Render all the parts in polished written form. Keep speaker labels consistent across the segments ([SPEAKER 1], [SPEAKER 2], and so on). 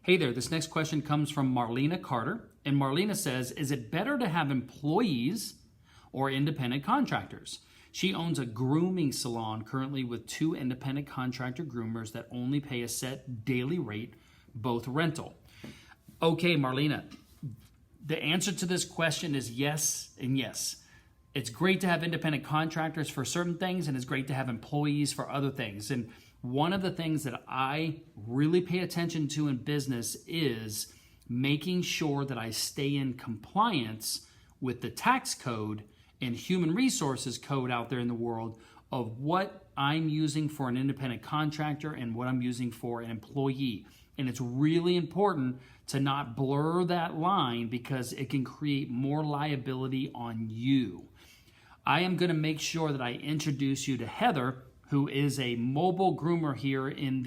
[SPEAKER 1] Hey there, this next question comes from Marlina Carter. And Marlina says, is it better to have employees or independent contractors? She owns a grooming salon currently with 2 independent contractor groomers that only pay a set daily rate, both rental. Okay, Marlina, the answer to this question is yes and yes. It's great to have independent contractors for certain things, and it's great to have employees for other things. And one of the things that I really pay attention to in business is making sure that I stay in compliance with the tax code and human resources code out there in the world of what I'm using for an independent contractor and what I'm using for an employee. And it's really important to not blur that line because it can create more liability on you. I am going to make sure that I introduce you to Heather, who is a mobile groomer here in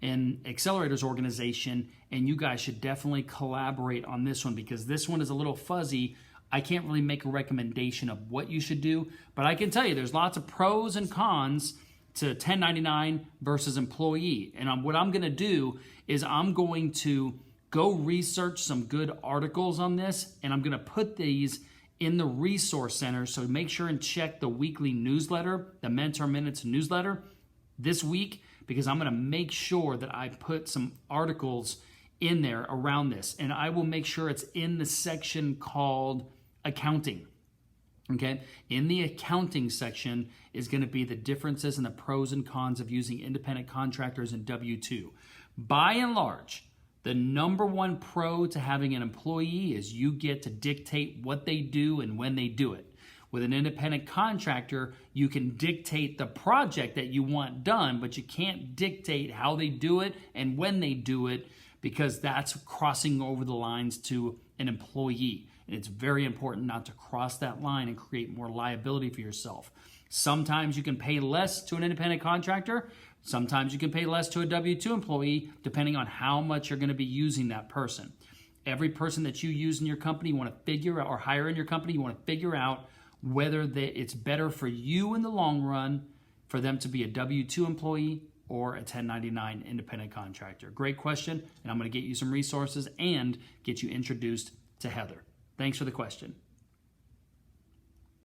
[SPEAKER 1] Accelerators organization, and you guys should definitely collaborate on this one because this one is a little fuzzy. I can't really make a recommendation of what you should do, but I can tell you there's lots of pros and cons to 1099 versus employee. And what I'm going to do is I'm going to go research some good articles on this, and I'm going to put these in the resource center. So make sure and check the weekly newsletter, the Mentor Minutes newsletter this week, because I'm going to make sure that I put some articles in there around this. And I will make sure it's in the section called accounting. Okay, in the accounting section is going to be the differences and the pros and cons of using independent contractors and W-2. By and large, the number one pro to having an employee is you get to dictate what they do and when they do it. With an independent contractor, you can dictate the project that you want done, but you can't dictate how they do it and when they do it because that's crossing over the lines to an employee. And it's very important not to cross that line and create more liability for yourself. Sometimes you can pay less to an independent contractor. Sometimes you can pay less to a W-2 employee, depending on how much you're going to be using that person. Every person that you use in your company, you want to figure out, or hire in your company, you want to figure out whether it's better for you in the long run for them to be a W-2 employee or a 1099 independent contractor. Great question, and I'm going to get you some resources and get you introduced to Heather. Thanks for the question.